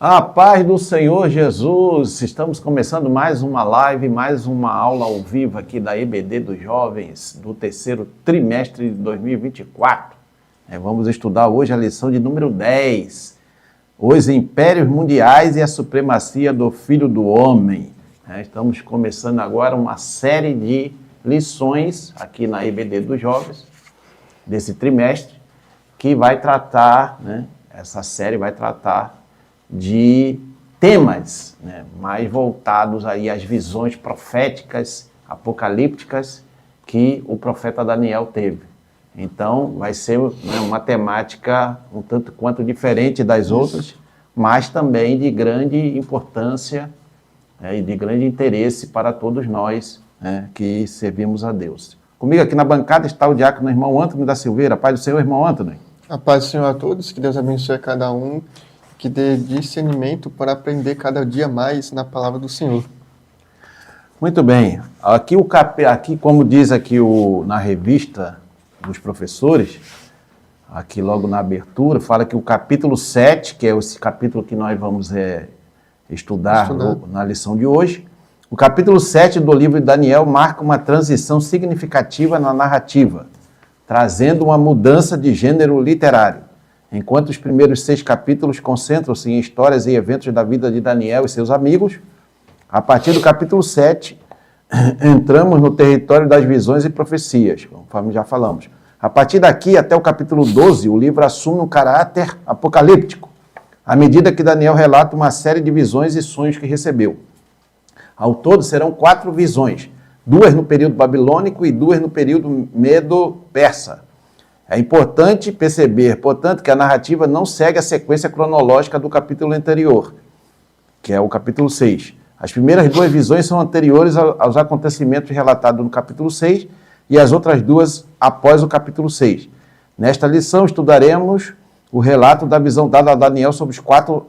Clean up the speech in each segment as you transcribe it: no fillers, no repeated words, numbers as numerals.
A paz do Senhor Jesus, estamos começando mais uma live, mais uma aula ao vivo aqui da EBD dos Jovens, do terceiro trimestre de 2024. Vamos estudar hoje a lição de número 10, os impérios mundiais e a supremacia do Filho do Homem. Estamos começando agora uma série de lições aqui na EBD dos Jovens, desse trimestre, que vai tratar, essa série vai tratar de temas mais voltados aí às visões proféticas, apocalípticas que o profeta Daniel teve. Então, vai ser uma temática um tanto quanto diferente das outras, mas também de grande importância e de grande interesse para todos nós que servimos a Deus. Comigo aqui na bancada está o diácono irmão Antônio da Silveira. Paz do Senhor, irmão Antônio. A paz do Senhor a todos, que Deus abençoe a cada um, que dê discernimento para aprender cada dia mais na palavra do Senhor. Muito bem. Aqui, como diz aqui na revista dos professores, aqui logo na abertura, fala que o capítulo 7, que é esse capítulo que nós vamos estudar na lição de hoje, o capítulo 7 do livro de Daniel marca uma transição significativa na narrativa, trazendo uma mudança de gênero literário. Enquanto os primeiros 6 capítulos concentram-se em histórias e eventos da vida de Daniel e seus amigos, a partir do capítulo 7, entramos no território das visões e profecias, conforme já falamos. A partir daqui, até o capítulo 12, o livro assume um caráter apocalíptico, à medida que Daniel relata uma série de visões e sonhos que recebeu. Ao todo, serão 4 visões, 2 no período babilônico e 2 no período medo-persa. É importante perceber, portanto, que a narrativa não segue a sequência cronológica do capítulo anterior, que é o capítulo 6. As primeiras 2 visões são anteriores aos acontecimentos relatados no capítulo 6 e as outras 2 após o capítulo 6. Nesta lição, estudaremos o relato da visão dada a Daniel sobre os 4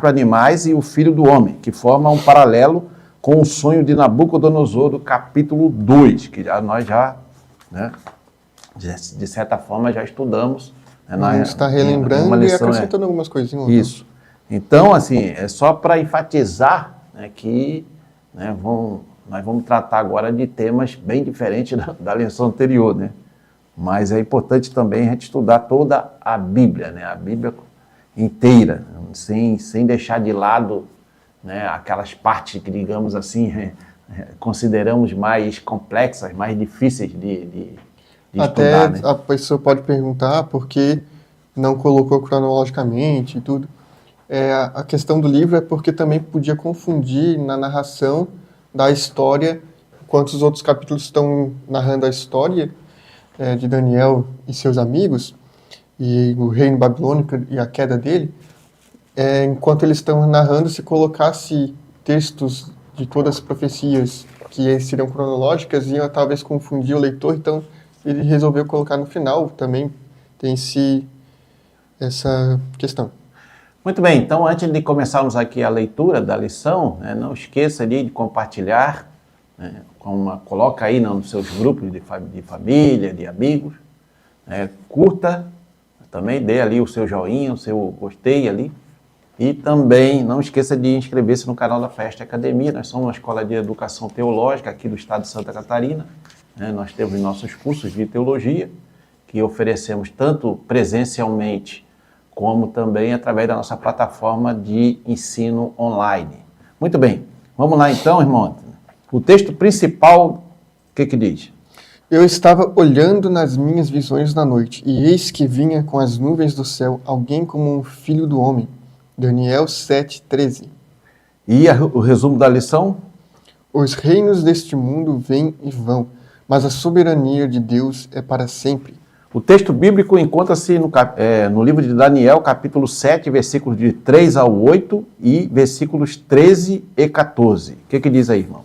animais e o Filho do Homem, que forma um paralelo com o sonho de Nabucodonosor do capítulo 2, que nós já, de certa forma, já estudamos. A gente está relembrando e acrescentando algumas coisinhas. Isso. Então, assim, é só para enfatizar que nós vamos tratar agora de temas bem diferentes da lição anterior, Mas é importante também a gente estudar toda a Bíblia, a Bíblia inteira, sem deixar de lado aquelas partes que, digamos assim, consideramos mais complexas, mais difíceis de até estudar, a pessoa pode perguntar por que não colocou cronologicamente e tudo. A questão do livro é porque também podia confundir na narração da história, enquanto os outros capítulos estão narrando a história de Daniel e seus amigos, e o reino babilônico e a queda dele, enquanto eles estão narrando, se colocasse textos de todas as profecias que seriam cronológicas, iam talvez confundir o leitor, então ele resolveu colocar no final, também tem essa questão. Muito bem, então antes de começarmos aqui a leitura da lição, não esqueça de compartilhar, coloca aí nos seus grupos de família, de amigos, curta, também dê ali o seu joinha, o seu gostei ali, e também não esqueça de inscrever-se no canal da Festa Academia. Nós somos uma escola de educação teológica aqui do estado de Santa Catarina. Nós temos nossos cursos de teologia, que oferecemos tanto presencialmente, como também através da nossa plataforma de ensino online. Muito bem, vamos lá então, irmão. O texto principal, o que diz? Eu estava olhando nas minhas visões na noite, e eis que vinha com as nuvens do céu alguém como um filho do homem. Daniel 7:13. E o resumo da lição? Os reinos deste mundo vêm e vão, mas a soberania de Deus é para sempre. O texto bíblico encontra-se no livro de Daniel, capítulo 7, versículos de 3 ao 8 e versículos 13 e 14. O que diz aí, irmão?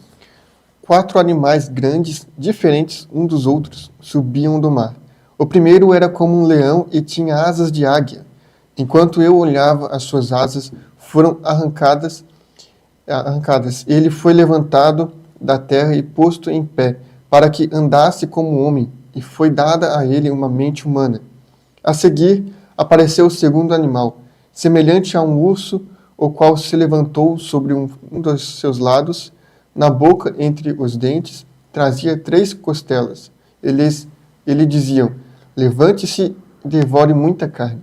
4 animais grandes, diferentes uns dos outros, subiam do mar. O primeiro era como um leão e tinha asas de águia. Enquanto eu olhava, as suas asas foram arrancadas. Ele foi levantado da terra e posto em pé, para que andasse como homem, e foi dada a ele uma mente humana. A seguir, apareceu o segundo animal, semelhante a um urso o qual se levantou sobre um dos seus lados, na boca entre os dentes, trazia 3 costelas. Ele diziam, levante-se e devore muita carne.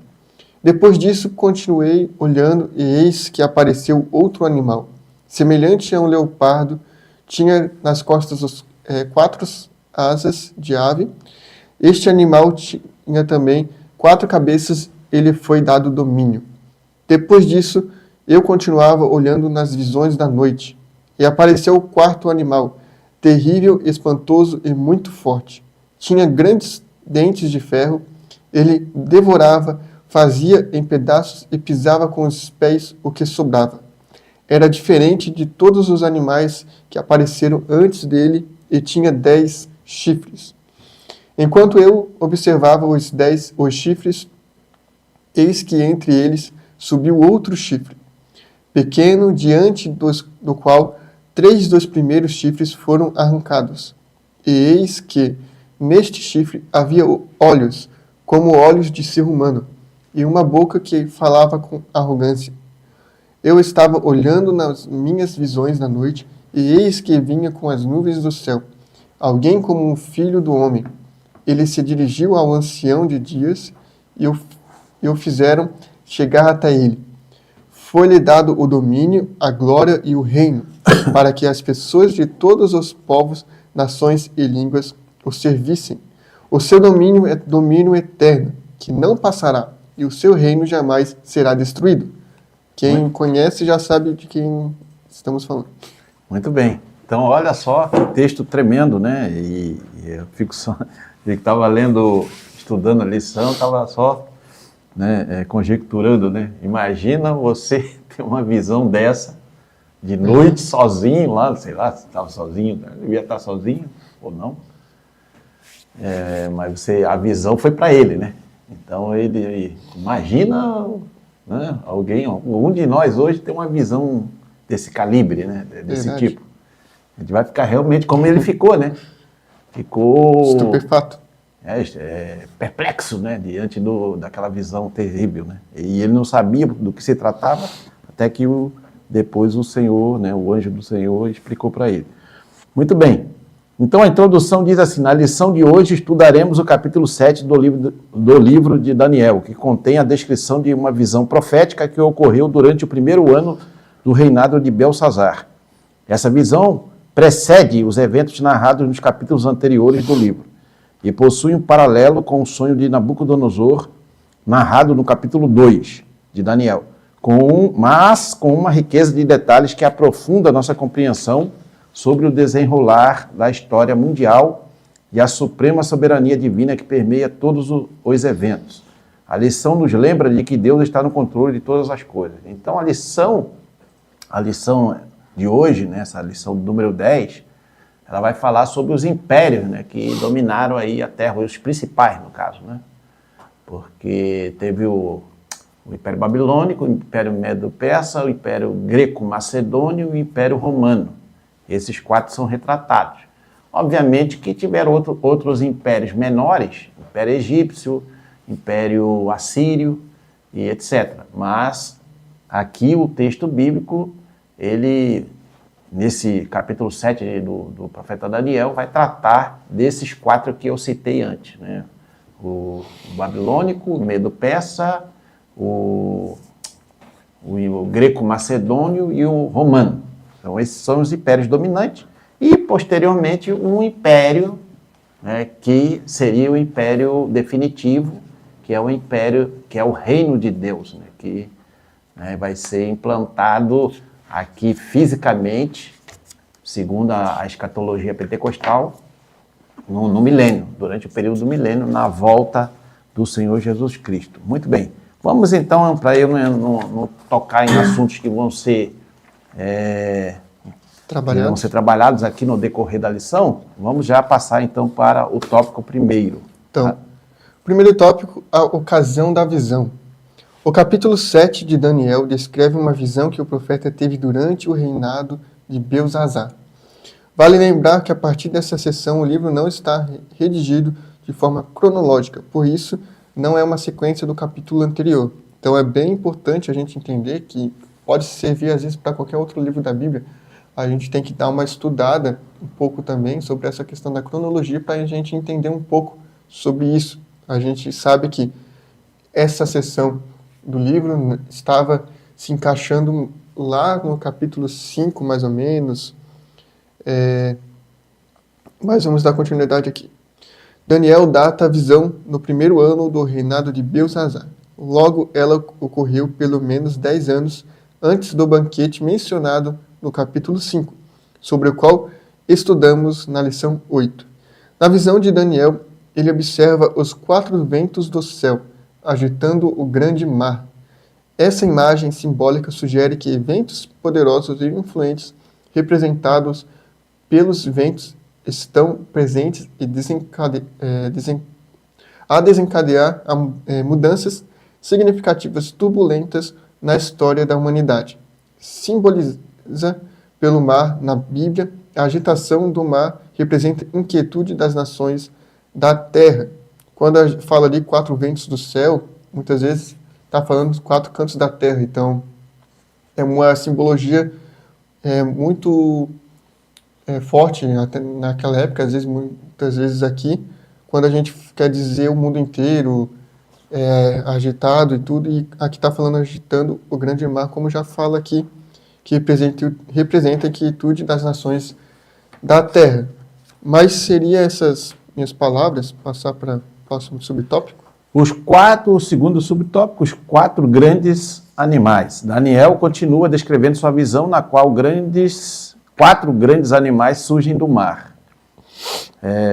Depois disso, continuei olhando, e eis que apareceu outro animal, semelhante a um leopardo, tinha nas costas 4 asas de ave. Este animal tinha também 4 cabeças, ele foi dado domínio. Depois disso, eu continuava olhando nas visões da noite, e apareceu o 4º animal, terrível, espantoso e muito forte. Tinha grandes dentes de ferro, ele devorava, fazia em pedaços e pisava com os pés o que sobrava. Era diferente de todos os animais que apareceram antes dele e tinha 10 chifres. Enquanto eu observava os chifres, eis que entre eles subiu outro chifre, pequeno, diante do qual 3 dos primeiros chifres foram arrancados. E eis que neste chifre havia olhos, como olhos de ser humano, e uma boca que falava com arrogância. Eu estava olhando nas minhas visões da noite, e eis que vinha com as nuvens do céu, alguém como um filho do homem. Ele se dirigiu ao ancião de dias, e o fizeram chegar até ele. Foi-lhe dado o domínio, a glória e o reino, para que as pessoas de todos os povos, nações e línguas o servissem. O seu domínio é domínio eterno, que não passará, e o seu reino jamais será destruído. Quem conhece já sabe de quem estamos falando. Muito bem. Então, olha só, que texto tremendo, né? E eu fico só... Eu estava lendo, estudando a lição, estava só conjecturando, né? Imagina você ter uma visão dessa, de noite, sozinho lá, sei lá, se estava sozinho, devia estar sozinho ou não. Mas a visão foi para ele, né? Então, ele imagina, né, algum de nós hoje tem uma visão desse calibre, né? Desse Verdade. tipo. A gente vai ficar realmente como ele ficou, né? Ficou... Estupefato. Perplexo, né? Diante daquela visão terrível, né? E ele não sabia do que se tratava, até que depois o Senhor, né, o anjo do Senhor, explicou para ele. Muito bem. Então a introdução diz assim: na lição de hoje estudaremos o capítulo 7 do livro de Daniel, que contém a descrição de uma visão profética que ocorreu durante o primeiro ano do reinado de Belsazar. Essa visão precede os eventos narrados nos capítulos anteriores do livro e possui um paralelo com o sonho de Nabucodonosor, narrado no capítulo 2 de Daniel, mas com uma riqueza de detalhes que aprofunda a nossa compreensão sobre o desenrolar da história mundial e a suprema soberania divina que permeia todos os eventos. A lição nos lembra de que Deus está no controle de todas as coisas. Então a lição de hoje, né, essa lição número 10, ela vai falar sobre os impérios, né, que dominaram aí a Terra, os principais no caso, né? Porque teve o Império Babilônico, o Império Medo-Persa, o Império Greco-Macedônio e o Império Romano. Esses 4 são retratados. Obviamente que tiveram outros impérios menores, Império Egípcio, Império Assírio e etc. Mas aqui o texto bíblico, ele, nesse capítulo 7 do profeta Daniel, vai tratar desses 4 que eu citei antes, né? O babilônico, o medo-persa, o greco-macedônio e o romano. Então, esses são os impérios dominantes. E, posteriormente, um império, né, que seria o império definitivo, que é o império, que é o reino de Deus, né, que, né, vai ser implantado aqui fisicamente, segundo a escatologia pentecostal, no milênio, durante o período do milênio, na volta do Senhor Jesus Cristo. Muito bem. Vamos então, para eu não tocar em assuntos que vão ser trabalhados aqui no decorrer da lição, vamos já passar então para o tópico primeiro. Então, o primeiro tópico, a ocasião da visão. O capítulo 7 de Daniel descreve uma visão que o profeta teve durante o reinado de Belsazar. Vale lembrar que a partir dessa sessão o livro não está redigido de forma cronológica, por isso não é uma sequência do capítulo anterior. Então é bem importante a gente entender que pode servir às vezes para qualquer outro livro da Bíblia. A gente tem que dar uma estudada um pouco também sobre essa questão da cronologia para a gente entender um pouco sobre isso. A gente sabe que essa seção do livro estava se encaixando lá no capítulo 5, mais ou menos. Mas vamos dar continuidade aqui. Daniel data a visão no primeiro ano do reinado de Belsazzar. Logo, ela ocorreu pelo menos 10 anos antes do banquete mencionado no capítulo 5, sobre o qual estudamos na lição 8. Na visão de Daniel, ele observa os 4 ventos do céu, agitando o grande mar. Essa imagem simbólica sugere que eventos poderosos e influentes, representados pelos ventos, estão presentes e desencadear mudanças significativas turbulentas na história da humanidade. Simboliza pelo mar na Bíblia, a agitação do mar representa inquietude das nações da terra. Quando a gente fala ali 4 ventos do céu, muitas vezes está falando dos 4 cantos da terra. Então, é uma simbologia muito forte, né? Até naquela época, às vezes, muitas vezes aqui, quando a gente quer dizer o mundo inteiro agitado e tudo, e aqui está falando agitando o grande mar, como já fala aqui, que representa a inquietude das nações da terra. Mas seria essas minhas palavras, passar para o próximo subtópico? O segundo subtópico, os 4 grandes animais. Daniel continua descrevendo sua visão, na qual 4 grandes animais surgem do mar.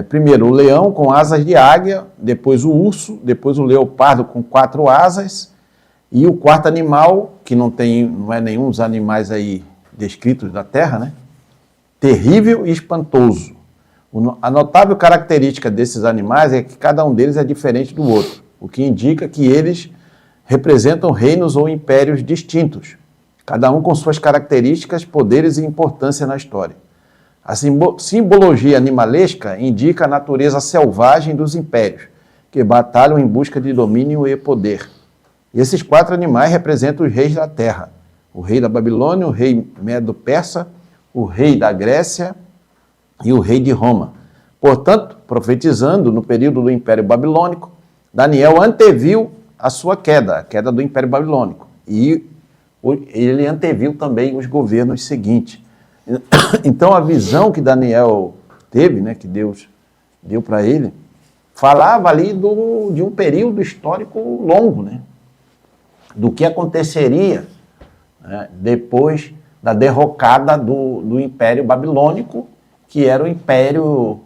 Primeiro, o leão com asas de águia, depois o urso, depois o leopardo com 4 asas, e o 4º animal, que não é nenhum dos animais aí descritos da Terra, né? Terrível e espantoso. A notável característica desses animais é que cada um deles é diferente do outro, o que indica que eles representam reinos ou impérios distintos, cada um com suas características, poderes e importância na história. A simbologia animalesca indica a natureza selvagem dos impérios, que batalham em busca de domínio e poder. E esses 4 animais representam os reis da terra: o rei da Babilônia, o rei Medo-Persa, o rei da Grécia e o rei de Roma. Portanto, profetizando no período do Império Babilônico, Daniel anteviu a sua queda, a queda do Império Babilônico. E ele anteviu também os governos seguintes. Então, a visão que Daniel teve, né, que Deus deu para ele, falava ali de um período histórico longo, né, do que aconteceria, né, depois da derrocada do Império Babilônico, que era o império,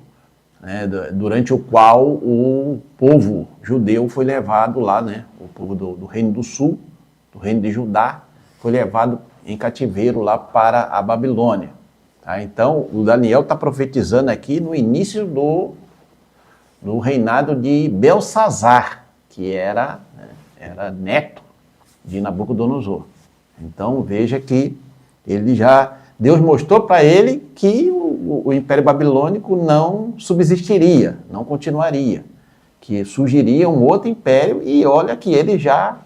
né, durante o qual o povo judeu foi levado lá, né, o povo do Reino do Sul, do Reino de Judá, foi levado em cativeiro lá para a Babilônia. Tá? Então, o Daniel está profetizando aqui no início do reinado de Belsazzar, que era neto de Nabucodonosor. Então, veja que Deus mostrou para ele que o Império Babilônico não subsistiria, não continuaria, que surgiria um outro império, e olha que ele já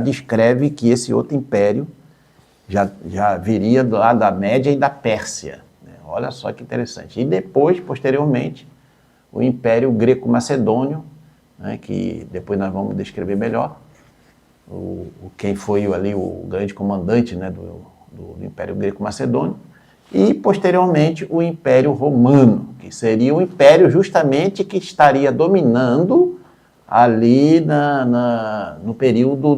descreve que esse outro império já viria lá da Média e da Pérsia. Né? Olha só que interessante. E depois, posteriormente, o Império Greco-Macedônio, né, que depois nós vamos descrever melhor, quem foi ali o grande comandante, né, do Império Greco-Macedônio, e posteriormente o Império Romano, que seria o império justamente que estaria dominando ali no período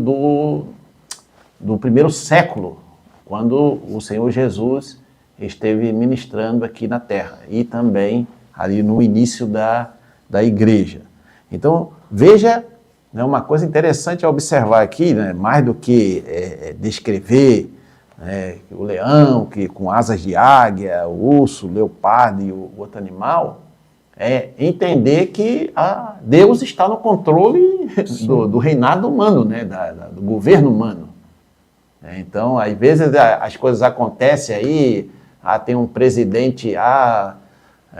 do primeiro século, quando o Senhor Jesus esteve ministrando aqui na Terra, e também ali no início da igreja. Então, veja, né, uma coisa interessante a observar aqui, né, mais do que descrever o leão com asas de águia, o urso, o leopardo e o outro animal, é entender que Deus está no controle do reinado humano, né, do governo humano. Então, às vezes as coisas acontecem aí, tem um presidente A,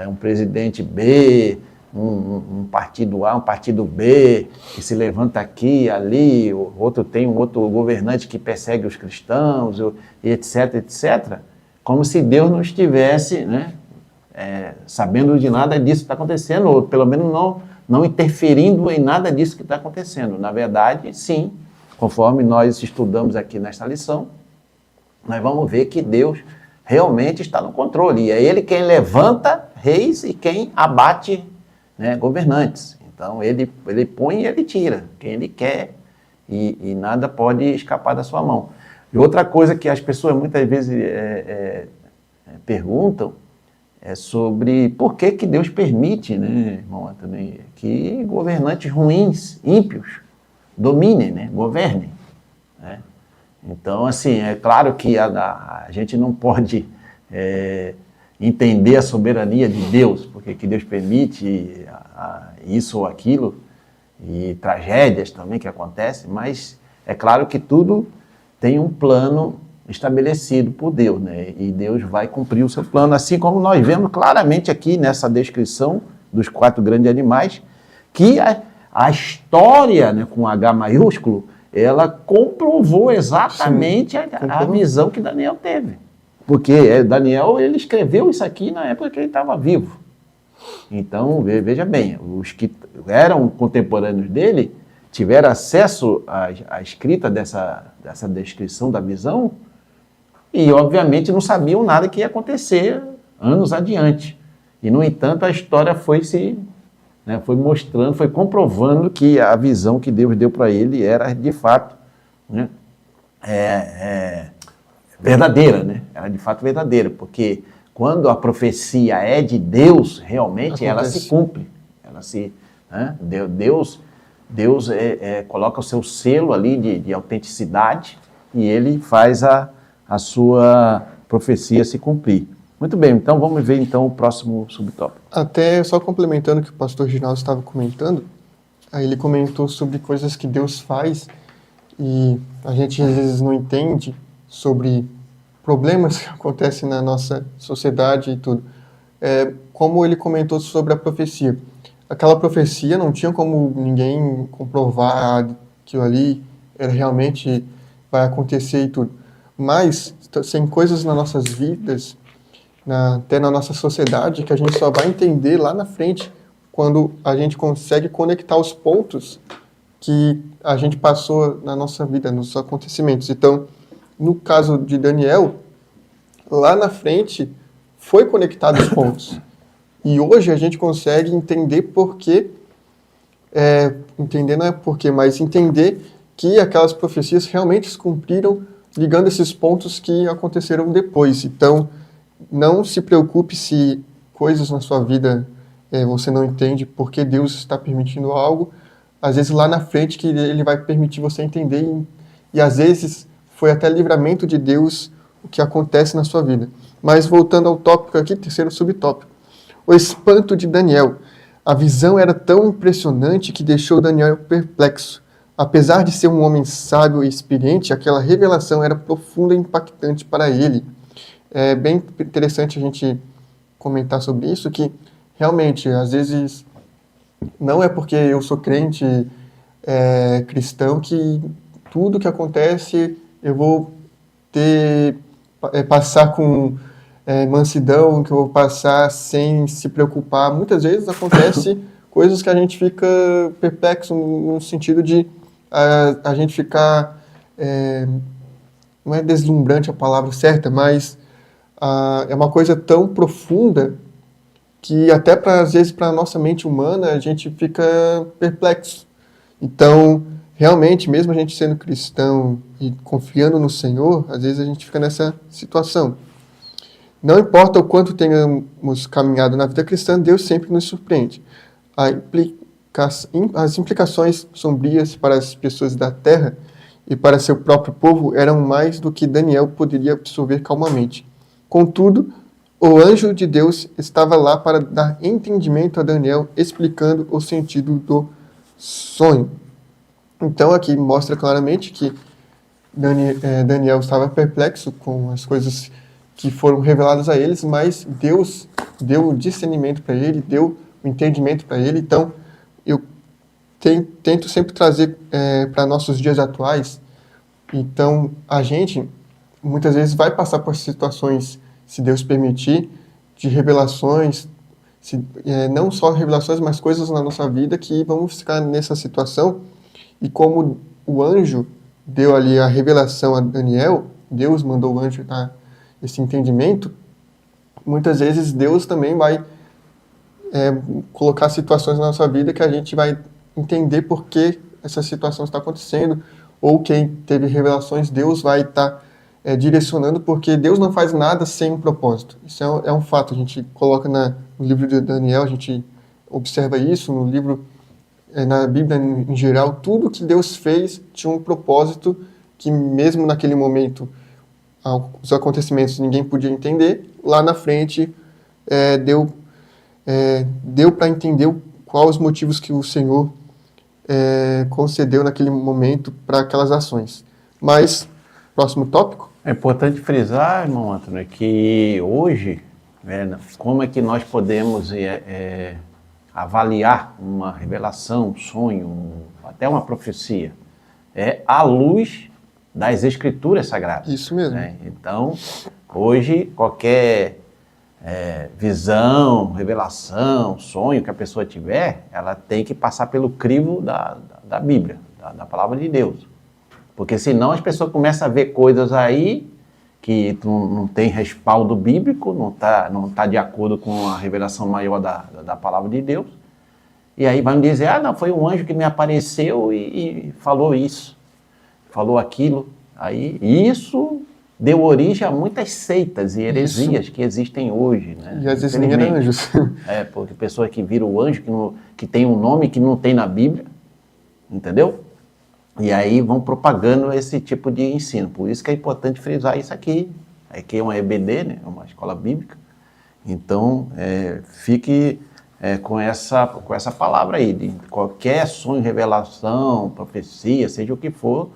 um presidente B, um partido A, um partido B, que se levanta aqui, ali, o outro tem um outro governante que persegue os cristãos, e etc, etc. Como se Deus não estivesse, né, sabendo de nada disso que está acontecendo, ou pelo menos não interferindo em nada disso que está acontecendo. Na verdade, sim, conforme nós estudamos aqui nesta lição, nós vamos ver que Deus realmente está no controle. E é Ele quem levanta reis e quem abate, né, governantes. Então, ele põe e ele tira quem Ele quer e nada pode escapar da sua mão. E outra coisa que as pessoas muitas vezes perguntam é sobre por que Deus permite, né, irmão, também, que governantes ruins, ímpios, dominem, né, governem, né? Então, assim, é claro que a gente não pode entender a soberania de Deus, porque que Deus permite isso ou aquilo, e tragédias também que acontecem, mas é claro que tudo tem um plano estabelecido por Deus, né? E Deus vai cumprir o seu plano, assim como nós vemos claramente aqui nessa descrição dos 4 grandes animais, que a história, né, com H maiúsculo, ela comprovou exatamente a visão que Daniel teve. Porque Daniel, ele escreveu isso aqui na época que ele estava vivo. Então, veja bem, os que eram contemporâneos dele tiveram acesso à escrita dessa descrição da visão e, obviamente, não sabiam nada que ia acontecer anos adiante. E, no entanto, a história foi mostrando, foi comprovando que a visão que Deus deu para ele era, de fato, né, verdadeira, né? Era, de fato, verdadeira, porque quando a profecia é de Deus, realmente, ela se cumpre. Né? Deus coloca o seu selo ali de autenticidade e ele faz a sua profecia se cumprir. Muito bem, então vamos ver então o próximo subtópico. Até só complementando o que o pastor Ginaldo estava comentando, aí ele comentou sobre coisas que Deus faz e a gente às vezes não entende sobre problemas que acontecem na nossa sociedade e tudo. Como ele comentou sobre a profecia. Aquela profecia não tinha como ninguém comprovar que aquilo ali realmente vai acontecer e tudo. Mas tem coisas nas nossas vidas, até na nossa sociedade, que a gente só vai entender lá na frente, quando a gente consegue conectar os pontos que a gente passou na nossa vida, nos acontecimentos. Então, no caso de Daniel, lá na frente foi conectado os pontos. E hoje a gente consegue entender por quê, entender não é por quê, mas entender que aquelas profecias realmente se cumpriram, ligando esses pontos que aconteceram depois. Então, não se preocupe se coisas na sua vida você não entende porque Deus está permitindo algo. Às vezes lá na frente que Ele vai permitir você entender e às vezes foi até livramento de Deus o que acontece na sua vida. Mas voltando ao tópico aqui, terceiro subtópico. O espanto de Daniel. A visão era tão impressionante que deixou Daniel perplexo. Apesar de ser um homem sábio e experiente, aquela revelação era profunda e impactante para ele. É bem interessante a gente comentar sobre isso, que realmente, às vezes, não é porque eu sou crente cristão que tudo que acontece eu vou passar com mansidão, que eu vou passar sem se preocupar. Muitas vezes acontece coisas que a gente fica perplexo no sentido de a gente ficar, não é deslumbrante a palavra certa, mas é uma coisa tão profunda que até às vezes para a nossa mente humana a gente fica perplexo. Então, realmente, mesmo a gente sendo cristão e confiando no Senhor, às vezes a gente fica nessa situação. Não importa o quanto tenhamos caminhado na vida cristã, Deus sempre nos surpreende. As implicações sombrias para as pessoas da terra e para seu próprio povo eram mais do que Daniel poderia absorver calmamente. Contudo, o anjo de Deus estava lá para dar entendimento a Daniel, explicando o sentido do sonho. Então aqui mostra claramente que Daniel estava perplexo com as coisas que foram reveladas a eles, mas Deus deu discernimento para ele, deu o entendimento para ele. Então, eu tento sempre trazer para nossos dias atuais. Então, a gente, muitas vezes, vai passar por situações, se Deus permitir, de revelações, não só revelações, mas coisas na nossa vida que vamos ficar nessa situação. E como o anjo deu ali a revelação a Daniel, Deus mandou o anjo dar esse entendimento, muitas vezes Deus também vai colocar situações na nossa vida que a gente vai entender por que essa situação está acontecendo, ou quem teve revelações, Deus vai estar direcionando, porque Deus não faz nada sem um propósito. Isso é um fato, a gente coloca no livro de Daniel, a gente observa isso, no livro, na Bíblia em geral, tudo que Deus fez tinha um propósito que mesmo naquele momento, os acontecimentos ninguém podia entender, lá na frente deu para entender quais os motivos que o Senhor concedeu naquele momento para aquelas ações. Mas, próximo tópico. É importante frisar, irmão Antônio, que hoje, como é que nós podemos avaliar uma revelação, um sonho, até uma profecia? É à luz das Escrituras Sagradas. Isso mesmo. Então, hoje, qualquer visão, revelação, sonho que a pessoa tiver, ela tem que passar pelo crivo da Bíblia, da palavra de Deus. Porque senão as pessoas começam a ver coisas aí que não tem respaldo bíblico, não tá de acordo com a revelação maior da palavra de Deus. E aí vão dizer, não, foi um anjo que me apareceu e falou isso, falou aquilo. Aí isso deu origem a muitas seitas e heresias que existem hoje, né? E às vezes nem eram anjos. Porque pessoas que viram o anjo, que tem um nome que não tem na Bíblia, entendeu? E aí vão propagando esse tipo de ensino. Por isso que é importante frisar isso aqui. Aqui é uma EBD, né? Uma escola bíblica. Então, fique com essa palavra aí. De qualquer sonho, revelação, profecia, seja o que for,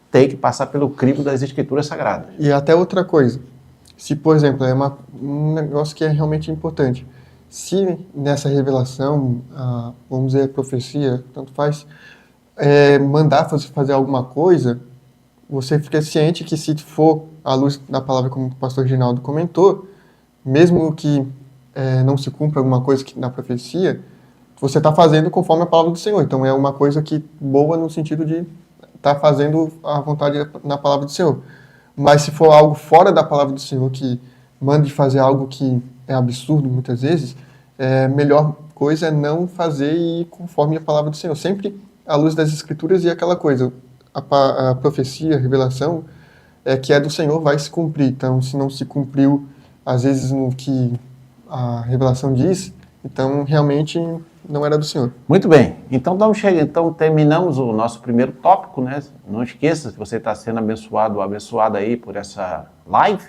tem que passar pelo crivo das Escrituras Sagradas. E até outra coisa. Se, por exemplo, um negócio que é realmente importante. Se nessa revelação, vamos dizer, profecia, tanto faz, mandar fazer alguma coisa, você fica ciente que se for à luz da palavra, como o pastor Ginaldo comentou, mesmo que não se cumpra alguma coisa na profecia, você está fazendo conforme a palavra do Senhor. Então é uma coisa que boa no sentido de estar fazendo a vontade na palavra do Senhor. Mas se for algo fora da palavra do Senhor, que mande fazer algo que é absurdo muitas vezes, a melhor coisa é não fazer e ir conforme a palavra do Senhor. Sempre à luz das Escrituras, e aquela coisa, a profecia, a revelação, que é do Senhor, vai se cumprir. Então, se não se cumpriu, às vezes, no que a revelação diz, então, realmente, não era do Senhor. Muito bem. Então, terminamos o nosso primeiro tópico, né? Não esqueça, se você está sendo abençoado ou abençoada aí por essa live,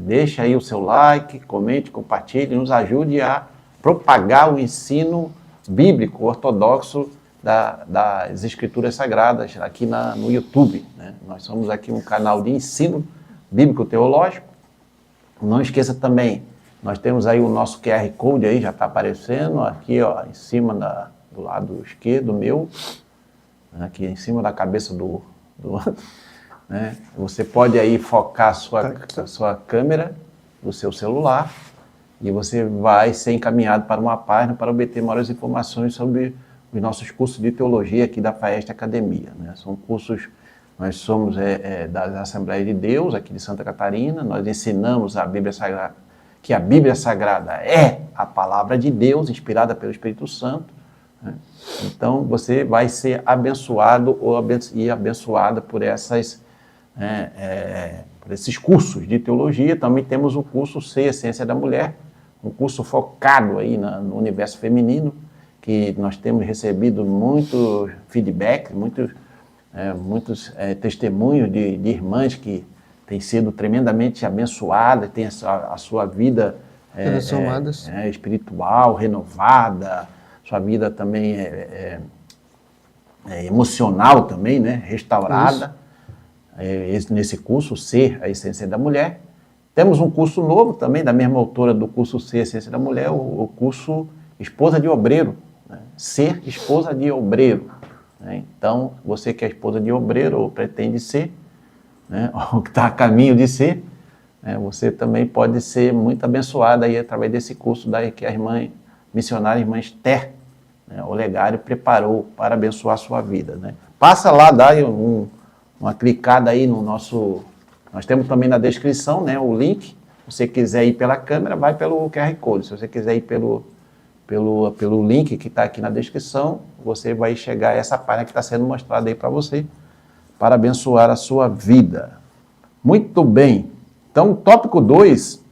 deixa aí o seu like, comente, compartilhe, nos ajude a propagar o ensino bíblico, ortodoxo, das Escrituras Sagradas aqui no YouTube, né? Nós somos aqui um canal de ensino bíblico-teológico. Não esqueça também, nós temos aí o nosso QR Code aí, já está aparecendo aqui, ó, em cima do lado esquerdo meu, aqui em cima da cabeça do né? Você pode aí focar a sua câmera do seu celular e você vai ser encaminhado para uma página para obter maiores informações sobre os nossos cursos de teologia aqui da FAEST Academia, né? São cursos, nós somos da Assembleia de Deus, aqui de Santa Catarina, nós ensinamos a Bíblia Sagrada, que a Bíblia Sagrada é a palavra de Deus, inspirada pelo Espírito Santo, né? Então, você vai ser abençoado e abençoada por por esses cursos de teologia. Também temos o curso C, Essência da Mulher, um curso focado aí no universo feminino, que nós temos recebido muito feedback, muitos testemunhos de irmãs que têm sido tremendamente abençoadas, têm a sua vida espiritual renovada, sua vida também emocional também, né, restaurada. Nesse curso C, a Essência da Mulher. Temos um curso novo também, da mesma autora do curso C, Essência da Mulher, o curso esposa de obreiro, né? Ser esposa de obreiro. Né? Então, você que é esposa de obreiro ou pretende ser, né? Ou que está a caminho de ser, né? Você também pode ser muito abençoada aí através desse curso daí que a irmã missionária, irmã Esther, né? O Legário preparou para abençoar a sua vida. Né? Passa lá, dá uma clicada aí no nosso... Nós temos também na descrição, né, o link. Se você quiser ir pela câmera, vai pelo QR Code. Se você quiser ir pelo link que está aqui na descrição, você vai chegar a essa página que está sendo mostrada aí para você, para abençoar a sua vida. Muito bem. Então, tópico 2,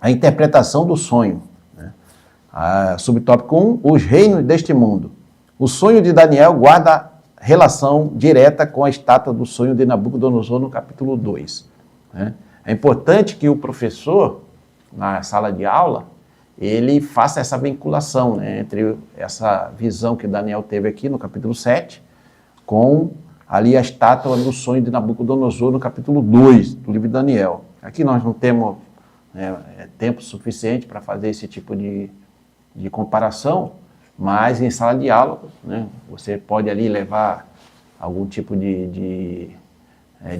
a interpretação do sonho. Né? Subtópico 1, os reinos deste mundo. O sonho de Daniel guarda relação direta com a estátua do sonho de Nabucodonosor no capítulo 2. Né? É importante que o professor, na sala de aula, ele faça essa vinculação, né, entre essa visão que Daniel teve aqui no capítulo 7, com ali a estátua do sonho de Nabucodonosor no capítulo 2 do livro de Daniel. Aqui nós não temos tempo suficiente para fazer esse tipo de comparação, mas em sala de aula, né, você pode ali levar algum tipo de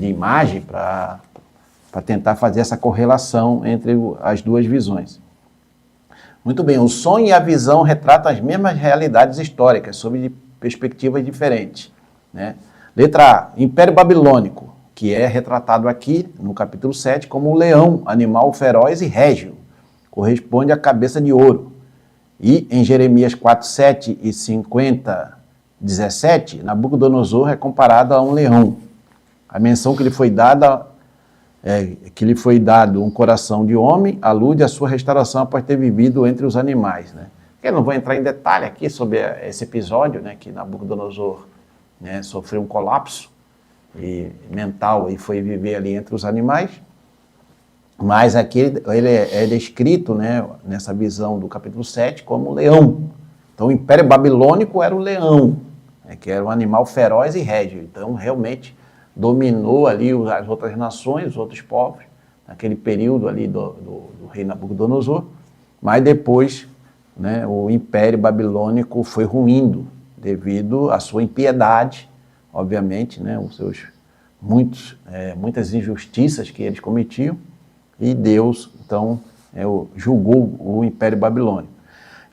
imagem para tentar fazer essa correlação entre as duas visões. Muito bem, o sonho e a visão retratam as mesmas realidades históricas, sob perspectivas diferentes. Né? Letra A, Império Babilônico, que é retratado aqui no capítulo 7 como o leão, animal feroz e régio, corresponde à cabeça de ouro. E em Jeremias 4:7 e 50:17, Nabucodonosor é comparado a um leão. A menção que lhe foi dada que lhe foi dado um coração de homem, alude à sua restauração após ter vivido entre os animais. Né? Eu não vou entrar em detalhe aqui sobre esse episódio, né, que Nabucodonosor, né, sofreu um colapso mental e foi viver ali entre os animais, mas aqui ele é descrito, né, nessa visão do capítulo 7 como leão. Então o Império Babilônico era o leão, né, que era um animal feroz e régio. Então realmente dominou ali as outras nações, os outros povos, naquele período ali do rei Nabucodonosor, mas depois, né, o Império Babilônico foi ruindo devido à sua impiedade, obviamente, né, os seus muitas injustiças que eles cometiam, e Deus, então, julgou o Império Babilônico.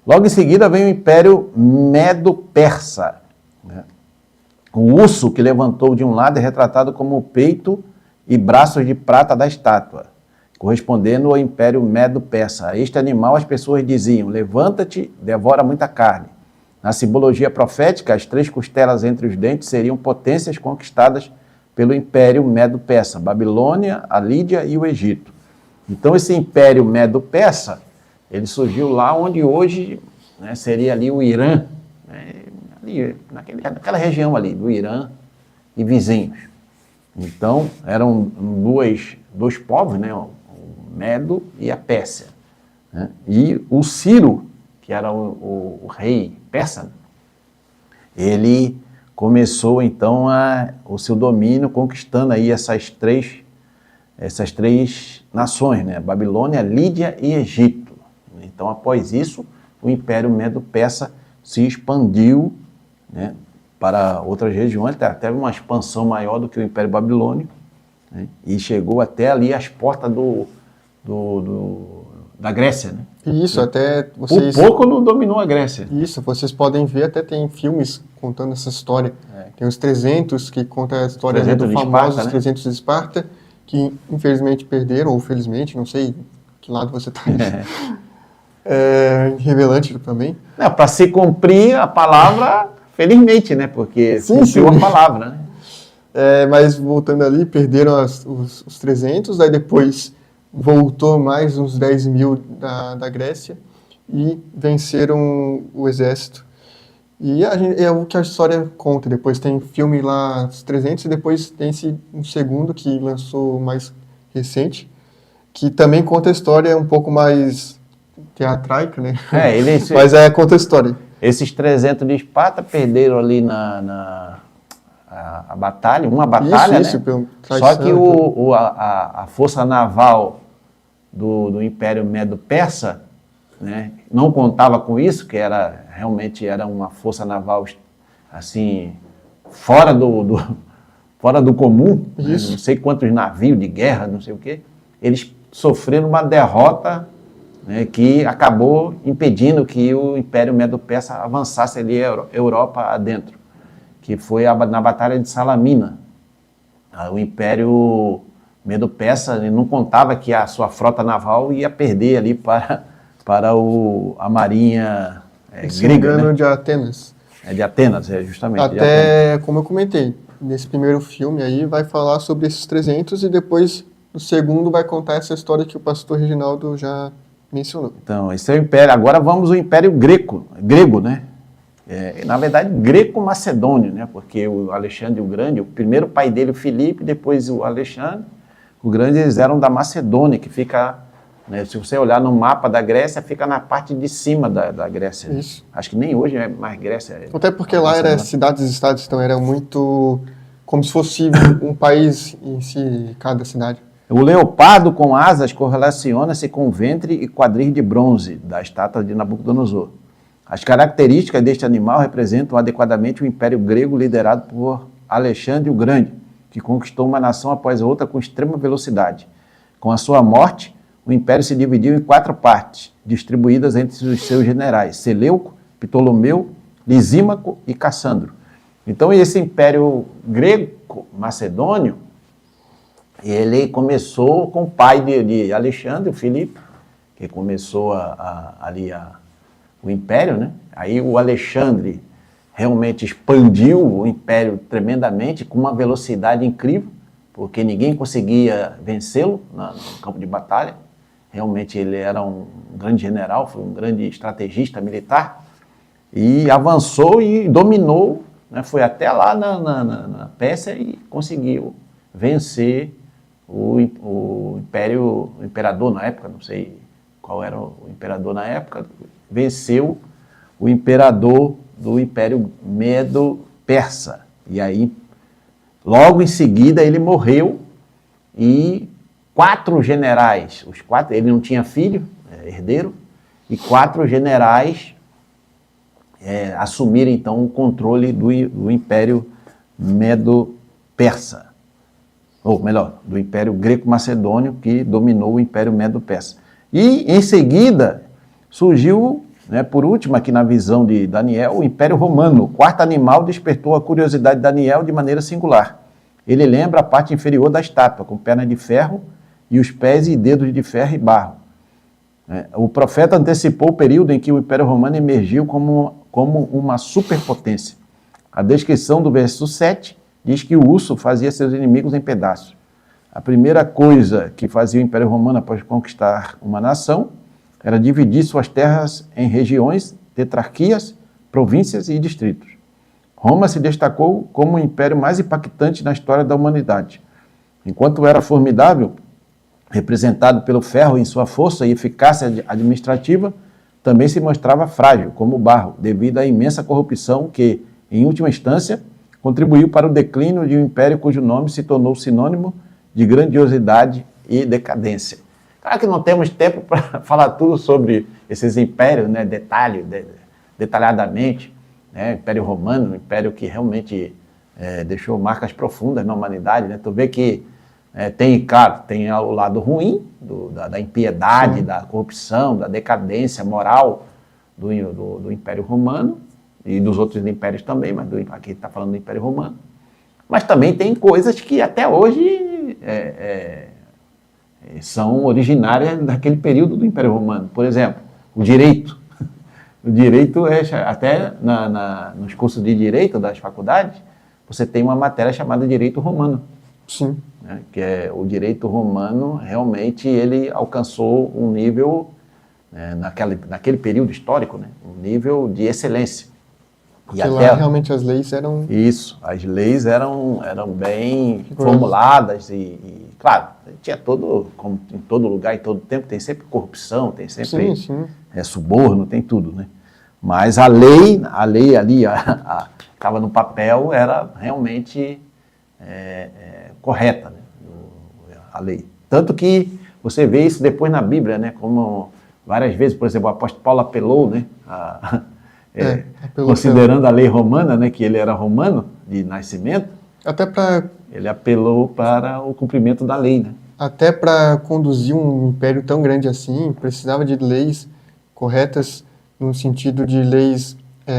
Logo em seguida vem o Império Medo-Persa, né? O urso que levantou de um lado é retratado como o peito e braços de prata da estátua, correspondendo ao Império Medo-Persa. A este animal as pessoas diziam, levanta-te, devora muita carne. Na simbologia profética, as 3 costelas entre os dentes seriam potências conquistadas pelo Império Medo-Persa, Babilônia, a Lídia e o Egito. Então esse Império Medo-Persa, ele surgiu lá onde hoje, né, seria ali o Irã, né, naquela região ali, do Irã e vizinhos. Então, eram dois povos, né, o Medo e a Pérsia. Né? E o Ciro, que era o rei persa, ele começou então o seu domínio conquistando aí essas três nações, né? Babilônia, Lídia e Egito. Então, após isso, o Império Medo-Persa se expandiu, né, para outras regiões, até uma expansão maior do que o Império Babilônico, né, e chegou até ali às portas da Grécia. Né? Isso, até vocês... Por pouco não dominou a Grécia. Isso, vocês podem ver, até tem filmes contando essa história. Tem os 300, que conta a história do famoso 300 de Esparta, que infelizmente perderam, ou felizmente, não sei que lado você está. Revelante também. Para se cumprir a palavra, felizmente, né? Porque cumpriu a palavra, né? Mas voltando ali, perderam os 300, aí depois voltou mais uns 10 mil da Grécia e venceram o exército. E é o que a história conta. Depois tem filme lá, os 300, e depois tem um segundo que lançou mais recente, que também conta a história um pouco mais teatraica, né? Mas conta a história. Esses 300 de Esparta perderam ali a batalha, uma batalha, isso, né? Só que a força naval do Império Medo-Persa né, não contava com isso, que realmente era uma força naval assim, fora do comum, né, não sei quantos navios de guerra, não sei o quê, eles sofreram uma derrota, né, que acabou impedindo que o Império Medo-Persa avançasse ali a Europa adentro, que foi na Batalha de Salamina. O Império Medo-Persa não contava que a sua frota naval ia perder ali para a marinha grega, né? De Atenas. De Atenas, justamente. Até, como eu comentei, nesse primeiro filme aí vai falar sobre esses 300 e depois no segundo vai contar essa história que o pastor Reginaldo já mencionou. Então, esse é o Império. Agora vamos ao Império grego, né? Na verdade, greco-macedônio, né? Porque o Alexandre o Grande, o primeiro pai dele, o Filipe, depois o Alexandre, o Grande, eles eram da Macedônia, que fica, né, se você olhar no mapa da Grécia, fica na parte de cima da Grécia. Isso. Acho que nem hoje é mais Grécia. Até porque lá era cidades-estados, então era muito como se fosse um país em si, cada cidade. O leopardo com asas correlaciona-se com o ventre e quadris de bronze da estátua de Nabucodonosor. As características deste animal representam adequadamente o Império Grego liderado por Alexandre o Grande, que conquistou uma nação após a outra com extrema velocidade. Com a sua morte, o Império se dividiu em 4 partes, distribuídas entre os seus generais, Seleuco, Ptolomeu, Lisímaco e Cassandro. Então, esse Império Grego-Macedônio, ele começou com o pai de Alexandre, o Filipe, que começou o Império, né? Aí o Alexandre realmente expandiu o Império tremendamente, com uma velocidade incrível, porque ninguém conseguia vencê-lo no campo de batalha. Realmente ele era um grande general, foi um grande estrategista militar, e avançou e dominou, né? Foi até lá na Pérsia e conseguiu vencer o imperador na época, não sei qual era o imperador na época, venceu o imperador do Império Medo-Persa. E aí, logo em seguida, ele morreu e 4 generais, ele não tinha filho, herdeiro, e 4 generais assumiram então o controle do Império Medo-Persa. Ou melhor, do Império Greco-Macedônio, que dominou o Império Medo-Persa. E, em seguida, surgiu, né, por último, aqui na visão de Daniel, o Império Romano. O 4º animal despertou a curiosidade de Daniel de maneira singular. Ele lembra a parte inferior da estátua, com pernas de ferro e os pés e dedos de ferro e barro. O profeta antecipou o período em que o Império Romano emergiu como uma superpotência. A descrição do verso 7 diz que o urso fazia seus inimigos em pedaços. A primeira coisa que fazia o Império Romano após conquistar uma nação era dividir suas terras em regiões, tetrarquias, províncias e distritos. Roma se destacou como o império mais impactante na história da humanidade. Enquanto era formidável, representado pelo ferro em sua força e eficácia administrativa, também se mostrava frágil, como o barro, devido à imensa corrupção que, em última instância, contribuiu para o declínio de um império cujo nome se tornou sinônimo de grandiosidade e decadência. Claro que não temos tempo para falar tudo sobre esses impérios, né, detalhadamente, né, Império Romano, um império que realmente deixou marcas profundas na humanidade, né? Tu vê que tem o lado ruim da impiedade, da corrupção, da decadência moral do Império Romano, e dos outros impérios também, mas aqui está falando do Império Romano. Mas também tem coisas que até hoje são originárias daquele período do Império Romano. Por exemplo, o direito. O direito, até nos cursos de direito das faculdades, você tem uma matéria chamada Direito Romano. Sim. Né, que o direito romano, realmente, ele alcançou um nível, naquele período histórico, né, um nível de excelência. Porque lá realmente as leis eram... Isso, as leis eram bem formuladas claro, tinha como em todo lugar, em todo tempo, tem sempre corrupção, tem sempre suborno, tem tudo, né? Mas a lei ali, estava no papel, era realmente correta, né? A lei. Tanto que você vê isso depois na Bíblia, né? Como várias vezes, por exemplo, o apóstolo Paulo apelou, né, apelou considerando a lei romana, né, que ele era romano de nascimento, até para ele apelou para o cumprimento da lei, né? Até para conduzir um império tão grande assim, precisava de leis corretas, no sentido de leis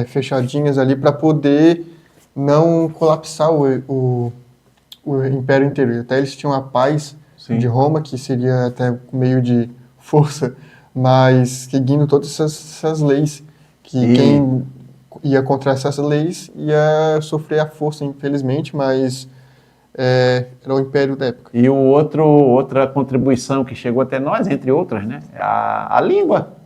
fechadinhas ali, para poder não colapsar o império inteiro. Até eles tinham a paz Sim. de Roma, que seria até meio de força, mas seguindo todas essas leis, que quem ia contra essas leis ia sofrer a força, infelizmente, mas era o império da época. E outra contribuição que chegou até nós, entre outras, né, a língua.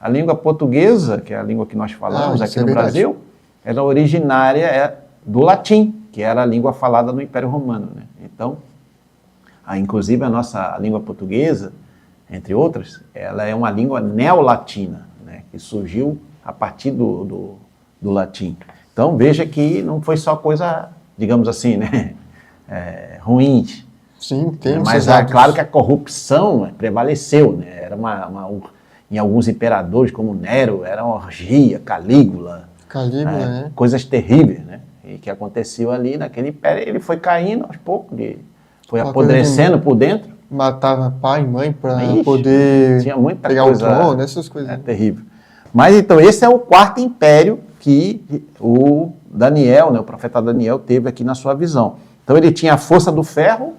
A língua portuguesa, que é a língua que nós falamos aqui no Brasil, era originária do latim, que era a língua falada no Império Romano, né? Então, inclusive a língua portuguesa, entre outras, ela é uma língua neolatina, né, que surgiu a partir do latim. Então, veja que não foi só coisa, digamos assim, né, ruins. Sim, tem. Mas é claro que a corrupção prevaleceu, né? Era em alguns imperadores, como Nero, era uma orgia, Calígula, coisas terríveis, né? E que aconteceu ali naquele império. Ele foi caindo aos poucos, foi apodrecendo por dentro. Matava pai e mãe para poder tinha muita pegar coisa, o trono, essas coisas. É terrível. Mas então, esse é o quarto império que o Daniel, né, o profeta Daniel, teve aqui na sua visão. Então ele tinha a força do ferro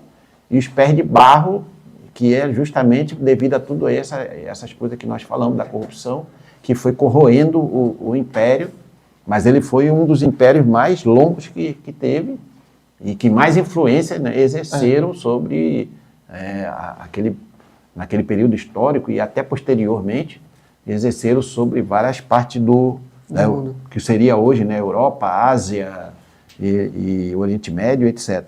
e os pés de barro, que é justamente devido a tudo essas coisas que nós falamos da corrupção, que foi corroendo o império, mas ele foi um dos impérios mais longos que teve e que mais influência, né, exerceram sobre naquele período histórico e até posteriormente, exerceram sobre várias partes que seria hoje, né, Europa, Ásia e Oriente Médio, etc.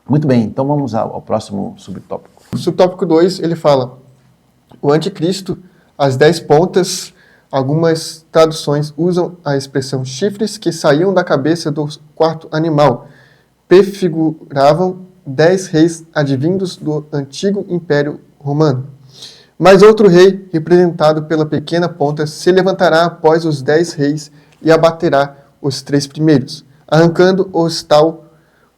Muito bem, então vamos ao próximo subtópico. O subtópico 2, ele fala: o anticristo, as 10 pontas. Algumas traduções usam a expressão chifres que saíam da cabeça do quarto animal. Prefiguravam 10 reis advindos do antigo Império Romano. Mas outro rei, representado pela pequena ponta, se levantará após os 10 reis e abaterá os 3 primeiros, arrancando-os tal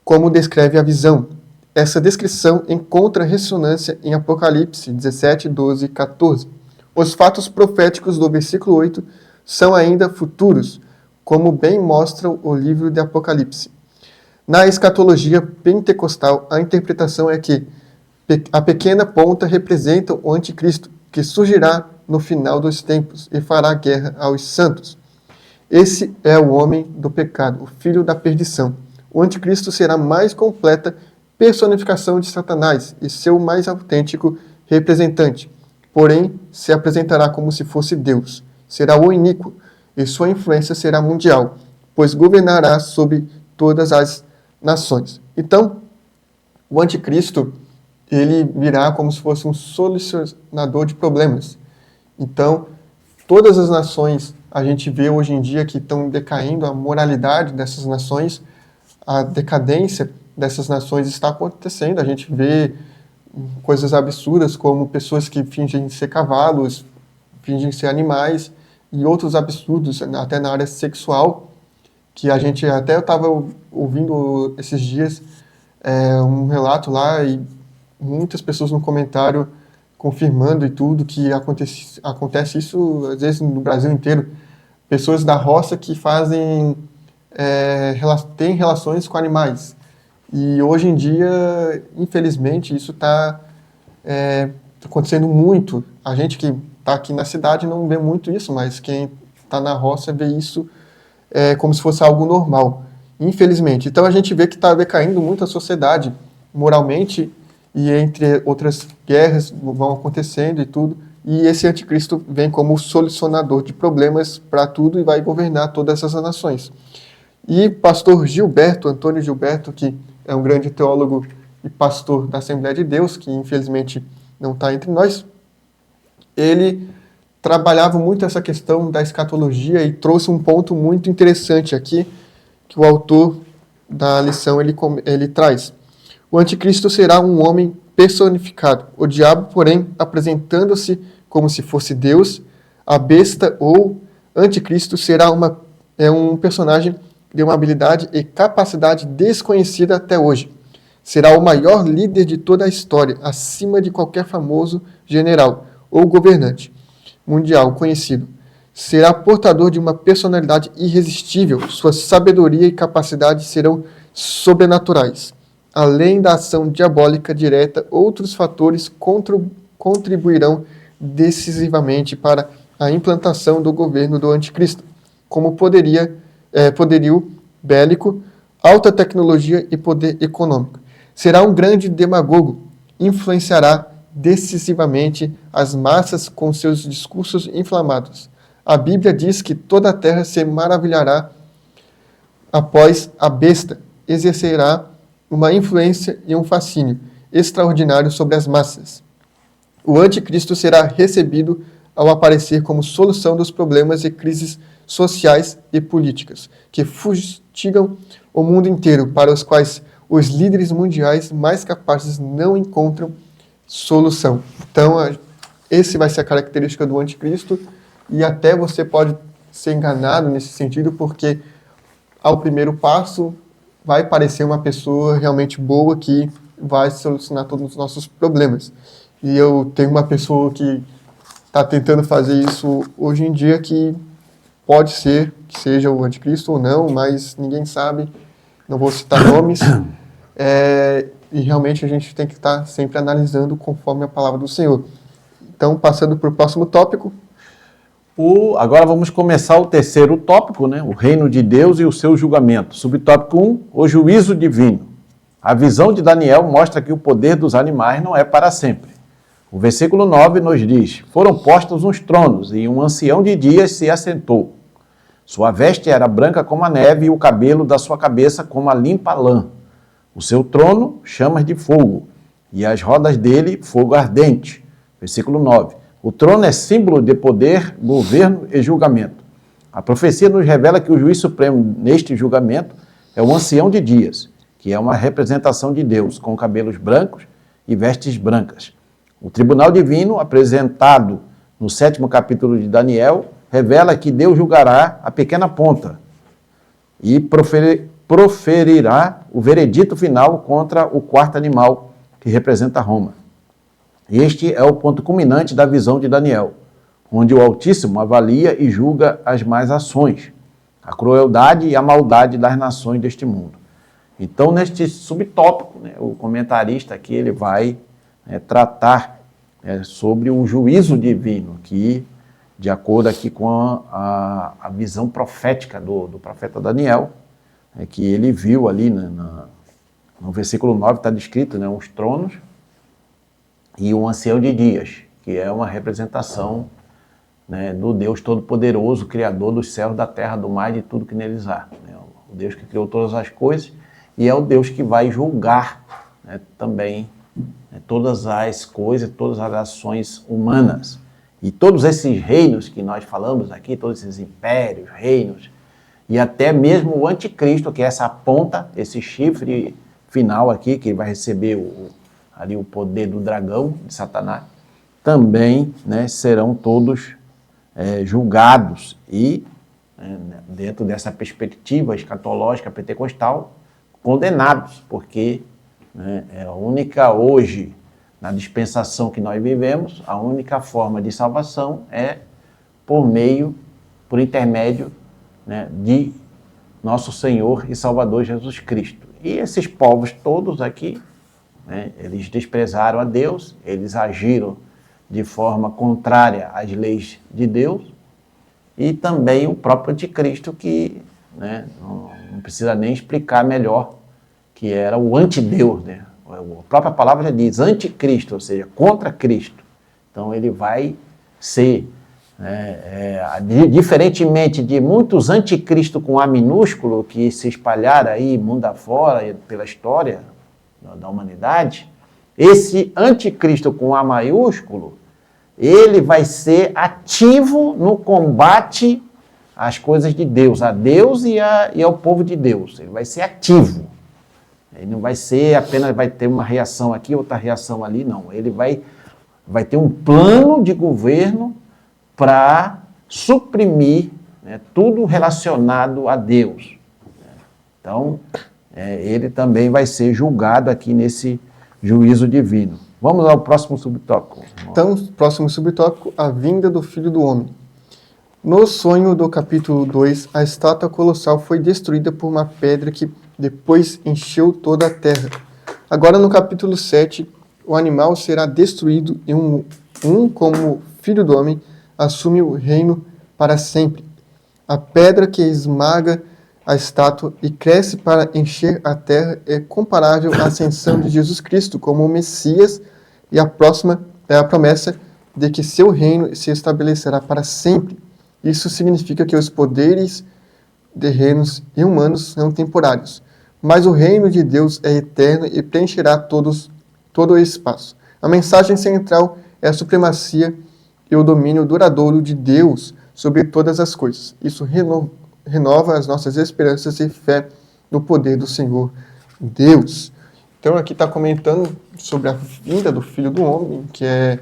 como descreve a visão. Essa descrição encontra ressonância em Apocalipse 17, 12 e 14. Os fatos proféticos do versículo 8 são ainda futuros, como bem mostra o livro de Apocalipse. Na escatologia pentecostal, a interpretação é que a pequena ponta representa o anticristo, que surgirá no final dos tempos e fará guerra aos santos. Esse é o homem do pecado, o filho da perdição. O anticristo será a mais completa personificação de Satanás e seu mais autêntico representante. Porém, se apresentará como se fosse Deus. Será o iníquo, e sua influência será mundial, pois governará sobre todas as nações. Então, o anticristo, ele virá como se fosse um solucionador de problemas. Então, todas as nações, a gente vê hoje em dia que estão decaindo, a moralidade dessas nações, a decadência dessas nações está acontecendo. A gente vê coisas absurdas como pessoas que fingem ser cavalos, fingem ser animais, e outros absurdos, até na área sexual, que a gente até eu estava ouvindo esses dias um relato lá, e muitas pessoas no comentário confirmando e tudo, que acontece isso às vezes no Brasil inteiro. Pessoas da roça que têm relações com animais. E hoje em dia, infelizmente, isso está acontecendo muito. A gente que está aqui na cidade não vê muito isso, mas quem está na roça vê isso como se fosse algo normal, infelizmente. Então a gente vê que está decaindo muito a sociedade moralmente, e entre outras guerras vão acontecendo e tudo. E esse anticristo vem como solucionador de problemas para tudo e vai governar todas essas nações. E pastor Antônio Gilberto, que é um grande teólogo e pastor da Assembleia de Deus, que infelizmente não está entre nós, ele trabalhava muito essa questão da escatologia e trouxe um ponto muito interessante aqui, que o autor da lição ele traz. O anticristo será um homem personificado, o diabo, porém, apresentando-se como se fosse Deus. A besta ou anticristo será um personagem de uma habilidade e capacidade desconhecida até hoje. Será o maior líder de toda a história, acima de qualquer famoso general ou governante mundial conhecido. Será portador de uma personalidade irresistível. Sua sabedoria e capacidade serão sobrenaturais. Além da ação diabólica direta, outros fatores contribuirão decisivamente para a implantação do governo do anticristo, como poderio bélico, alta tecnologia e poder econômico. Será um grande demagogo, influenciará decisivamente as massas com seus discursos inflamados. A Bíblia diz que toda a terra se maravilhará após a besta, exercerá uma influência e um fascínio extraordinário sobre as massas. O anticristo será recebido ao aparecer como solução dos problemas e crises sociais e políticas que fustigam o mundo inteiro, para os quais os líderes mundiais mais capazes não encontram solução. Então, esse vai ser a característica do anticristo, e até você pode ser enganado nesse sentido, porque ao primeiro passo vai parecer uma pessoa realmente boa que vai solucionar todos os nossos problemas. E eu tenho uma pessoa que está tentando fazer isso hoje em dia, que pode ser que seja o anticristo ou não, mas ninguém sabe, não vou citar nomes. E realmente a gente tem que estar sempre analisando conforme a palavra do Senhor. Então, passando para o próximo tópico. Agora vamos começar o terceiro tópico, né? O reino de Deus e o seu julgamento. Subtópico 1, o juízo divino. A visão de Daniel mostra que o poder dos animais não é para sempre. O versículo 9 nos diz: foram postos uns tronos, e um ancião de dias se assentou. Sua veste era branca como a neve, e o cabelo da sua cabeça como a limpa lã. O seu trono, chamas de fogo, e as rodas dele, fogo ardente. Versículo 9. O trono é símbolo de poder, governo e julgamento. A profecia nos revela que o juiz supremo neste julgamento é o ancião de dias, que é uma representação de Deus, com cabelos brancos e vestes brancas. O tribunal divino, apresentado no 7º capítulo de Daniel, revela que Deus julgará a pequena ponta e proferirá o veredito final contra o quarto animal, que representa Roma. Este é o ponto culminante da visão de Daniel, onde o Altíssimo avalia e julga as más ações, a crueldade e a maldade das nações deste mundo. Então, neste subtópico, né, o comentarista aqui ele vai tratar sobre o juízo divino, que, de acordo aqui com a visão profética do profeta Daniel, que ele viu ali no versículo 9, está descrito, né, os tronos e um ancião de dias, que é uma representação, né, do Deus Todo-Poderoso, Criador dos céus, da terra, do mar e de tudo que neles há. Né, o Deus que criou todas as coisas, e é o Deus que vai julgar, né, também, né, todas as coisas, todas as ações humanas. E todos esses reinos que nós falamos aqui, todos esses impérios, reinos, e até mesmo o anticristo, que é essa ponta, esse chifre final aqui, que vai receber ali o poder do dragão, de Satanás, também, né, serão todos julgados e, dentro dessa perspectiva escatológica pentecostal, condenados, porque, né, é a única, hoje, na dispensação que nós vivemos, a única forma de salvação é por intermédio, né, de nosso Senhor e Salvador Jesus Cristo. E esses povos todos aqui, né, eles desprezaram a Deus, eles agiram de forma contrária às leis de Deus, e também o próprio anticristo, que, né, não precisa nem explicar melhor, que era o antideus, né? A própria palavra já diz anticristo, ou seja, contra Cristo. Então ele vai ser, diferentemente de muitos anticristos com A minúsculo, que se espalharam aí mundo afora pela história da humanidade, esse anticristo com A maiúsculo, ele vai ser ativo no combate às coisas de Deus, a Deus e ao povo de Deus. Ele vai ser ativo. Ele não vai ser apenas, vai ter uma reação aqui, outra reação ali, não. Ele vai vai ter um plano de governo para suprimir, né, tudo relacionado a Deus. Então, ele também vai ser julgado aqui nesse juízo divino. Vamos ao próximo subtópico. Então, próximo subtópico, a vinda do Filho do Homem. No sonho do capítulo 2, a estátua colossal foi destruída por uma pedra que depois encheu toda a terra. Agora, no capítulo 7, o animal será destruído e como Filho do Homem, assume o reino para sempre. A pedra que esmaga a estátua e cresce para encher a terra é comparável à ascensão de Jesus Cristo como o Messias, e a próxima é a promessa de que seu reino se estabelecerá para sempre. Isso significa que os poderes terrenos e humanos são temporários, mas o reino de Deus é eterno e preencherá todo o espaço. A mensagem central é a supremacia e o domínio duradouro de Deus sobre todas as coisas. Isso renova as nossas esperanças e fé no poder do Senhor Deus. Então aqui está comentando sobre a vinda do Filho do Homem, que é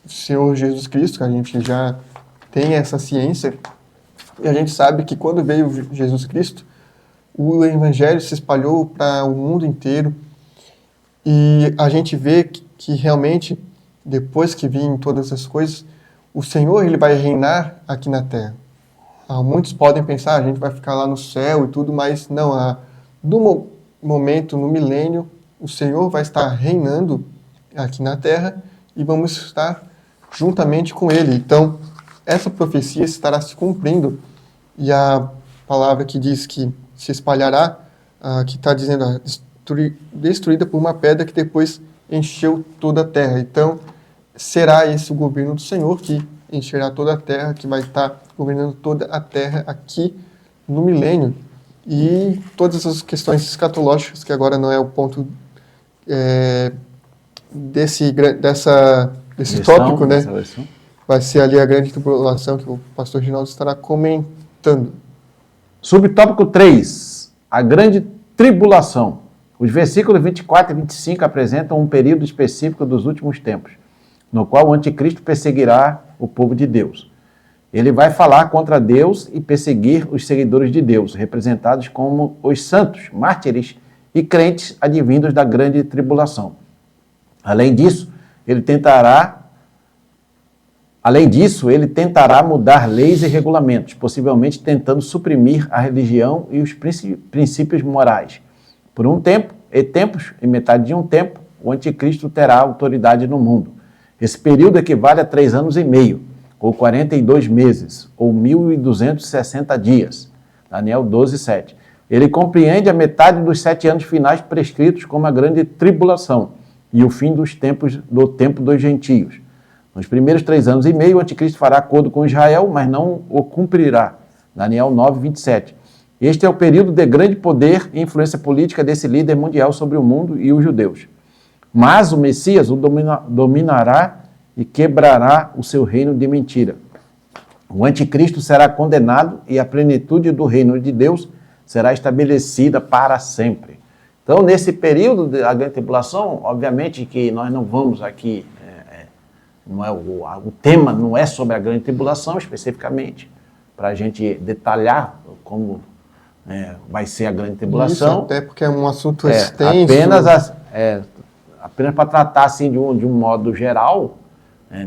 o Senhor Jesus Cristo, que a gente já tem essa ciência, e a gente sabe que quando veio Jesus Cristo, o Evangelho se espalhou para o mundo inteiro, e a gente vê que realmente, depois que vêm todas as coisas, o Senhor ele vai reinar aqui na terra. Muitos podem pensar, a gente vai ficar lá no céu e tudo, mas não, do momento, no milênio, o Senhor vai estar reinando aqui na terra e vamos estar juntamente com Ele. Então, essa profecia estará se cumprindo, e a palavra que diz que se espalhará, que está dizendo, destruída por uma pedra que depois encheu toda a terra. Então, será esse o governo do Senhor que encherá toda a terra, que vai estar governando toda a terra aqui no milênio. E todas as questões escatológicas, que agora não é o ponto desse tópico, né? Vai ser ali a grande tribulação que o pastor Ginaldo estará comentando. Subtópico 3, a grande tribulação. Os versículos 24 e 25 apresentam um período específico dos últimos tempos, no qual o anticristo perseguirá o povo de Deus. Ele vai falar contra Deus e perseguir os seguidores de Deus, representados como os santos, mártires e crentes advindos da grande tribulação. Além disso, ele tentará mudar leis e regulamentos, possivelmente tentando suprimir a religião e os princípios morais. Por um tempo, e metade de um tempo, o anticristo terá autoridade no mundo. Esse período equivale a 3 anos e meio, ou 42 meses, ou 1.260 dias. Daniel 12, 7. Ele compreende a metade dos 7 anos finais prescritos como a grande tribulação e o fim do tempo dos gentios. Nos primeiros 3 anos e meio, o anticristo fará acordo com Israel, mas não o cumprirá. Daniel 9, 27. Este é o período de grande poder e influência política desse líder mundial sobre o mundo e os judeus. Mas o Messias o dominará e quebrará o seu reino de mentira. O anticristo será condenado e a plenitude do reino de Deus será estabelecida para sempre. Então, nesse período da grande tribulação, obviamente que nós não vamos aqui, o tema não é sobre a grande tribulação especificamente, para a gente detalhar como vai ser a grande tribulação. Isso, até porque é um assunto extenso. Apenas para tratar assim, de um modo geral,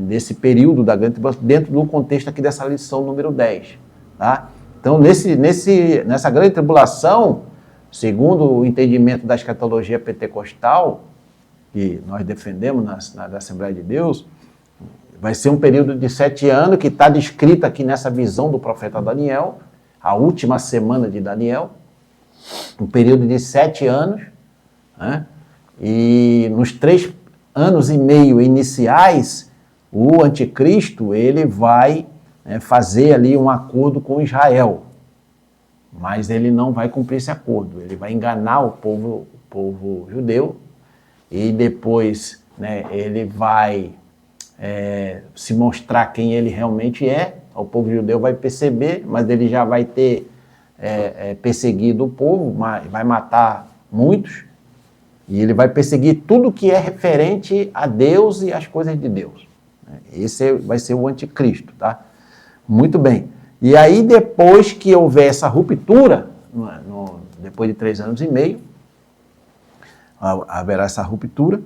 desse período da grande tribulação, dentro do contexto aqui dessa lição número 10. Tá? Então, nessa grande tribulação, segundo o entendimento da escatologia pentecostal, que nós defendemos na Assembleia de Deus, vai ser um período de 7 anos, que está descrito aqui nessa visão do profeta Daniel, a última semana de Daniel, um período de 7 anos, né? E nos 3 anos e meio iniciais, o anticristo ele vai fazer ali um acordo com Israel, mas ele não vai cumprir esse acordo, ele vai enganar o povo judeu, e depois ele vai se mostrar quem ele realmente é, o povo judeu vai perceber, mas ele já vai ter perseguido o povo, vai matar muitos, E ele vai perseguir tudo que é referente a Deus e às coisas de Deus. Esse vai ser o anticristo, tá? Muito bem. E aí, depois que houver essa ruptura, depois de 3 anos e meio, haverá essa ruptura,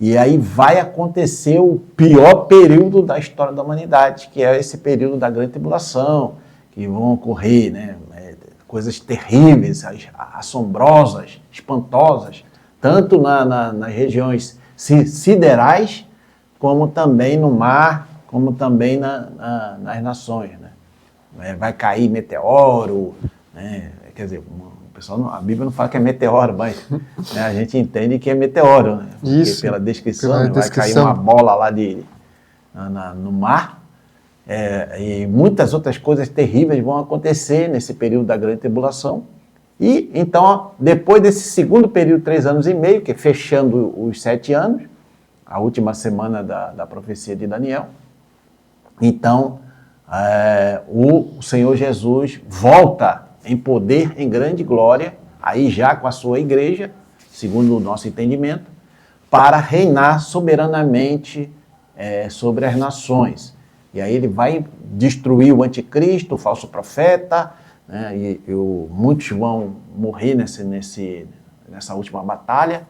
e aí vai acontecer o pior período da história da humanidade, que é esse período da grande tribulação, que vão ocorrer, né, coisas terríveis, assombrosas, espantosas, tanto nas regiões siderais, como também no mar, como também nas nações, né? Vai cair meteoro, né? Quer dizer, a Bíblia não fala que é meteoro, mas né, a gente entende que é meteoro, né? Isso, pela descrição, pela né, vai cair uma bola lá no mar, e muitas outras coisas terríveis vão acontecer nesse período da grande tribulação. E então, depois desse segundo período, 3 anos e meio, que é fechando os 7 anos, a última semana da profecia de Daniel, então o Senhor Jesus volta em poder, em grande glória, aí já com a sua igreja, segundo o nosso entendimento, para reinar soberanamente sobre as nações. E aí ele vai destruir o anticristo, o falso profeta, né, e muitos vão morrer nessa última batalha,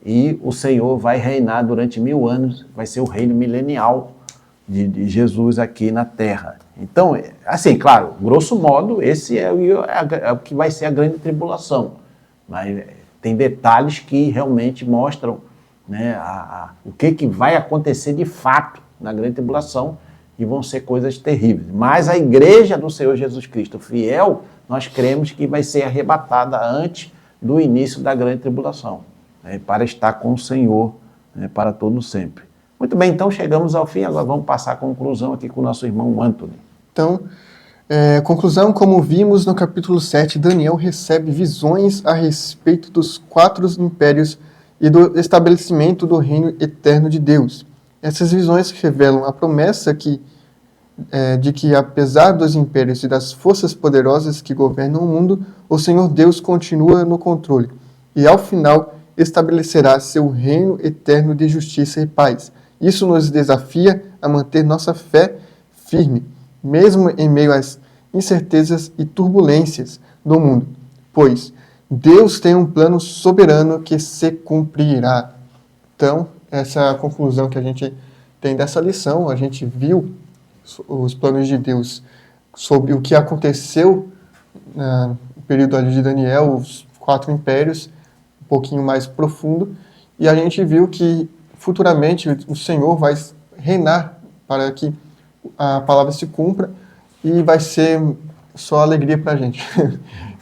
e o Senhor vai reinar durante 1000 anos, vai ser o reino milenial de Jesus aqui na Terra. Então, assim, claro, grosso modo, esse é o que vai ser a grande tribulação. Mas tem detalhes que realmente mostram, né, o que vai acontecer de fato na grande tribulação, e vão ser coisas terríveis. Mas a igreja do Senhor Jesus Cristo fiel, nós cremos que vai ser arrebatada antes do início da grande tribulação, né, para estar com o Senhor, né, para todo sempre. Muito bem, então chegamos ao fim, agora vamos passar a conclusão aqui com o nosso irmão Anthony. Então, conclusão, como vimos no capítulo 7, Daniel recebe visões a respeito dos 4 impérios e do estabelecimento do reino eterno de Deus. Essas visões revelam a promessa de que, apesar dos impérios e das forças poderosas que governam o mundo, o Senhor Deus continua no controle e, ao final, estabelecerá seu reino eterno de justiça e paz. Isso nos desafia a manter nossa fé firme, mesmo em meio às incertezas e turbulências do mundo, pois Deus tem um plano soberano que se cumprirá. Então, essa é a conclusão que a gente tem dessa lição. A gente viu os planos de Deus sobre o que aconteceu no período ali de Daniel, os 4 impérios, um pouquinho mais profundo, e a gente viu que futuramente o Senhor vai reinar para que a palavra se cumpra, e vai ser só alegria para a gente,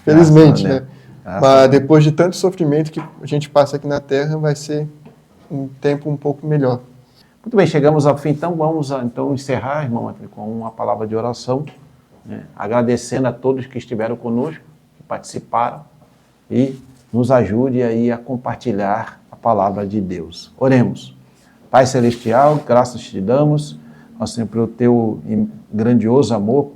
felizmente, né? Mas depois de tanto sofrimento que a gente passa aqui na Terra, vai ser um tempo um pouco melhor. Muito bem, chegamos ao fim, então vamos encerrar, irmão, com uma palavra de oração, né? Agradecendo a todos que estiveram conosco, que participaram, e nos ajude aí a compartilhar a palavra de Deus. Oremos. Pai Celestial, graças te damos, ó Senhor, pelo teu grandioso amor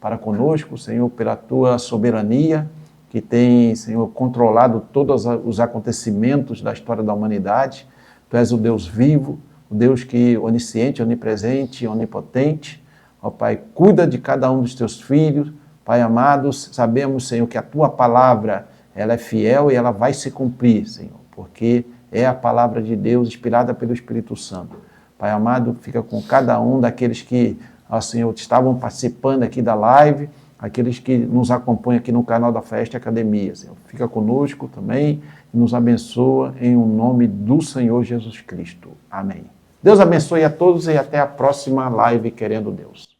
para conosco, Senhor, pela tua soberania, que tem, Senhor, controlado todos os acontecimentos da história da humanidade. Tu és o Deus vivo, o Deus que onisciente, onipresente, onipotente. Ó Pai, cuida de cada um dos teus filhos. Pai amado, sabemos, Senhor, que a tua palavra, ela é fiel e ela vai se cumprir, Senhor, porque é a palavra de Deus inspirada pelo Espírito Santo. Pai amado, fica com cada um daqueles que, ó Senhor, estavam participando aqui da live, aqueles que nos acompanham aqui no canal da Festa Academia, Senhor. Fica conosco também e nos abençoa em o nome do Senhor Jesus Cristo. Amém. Deus abençoe a todos e até a próxima live, querendo Deus.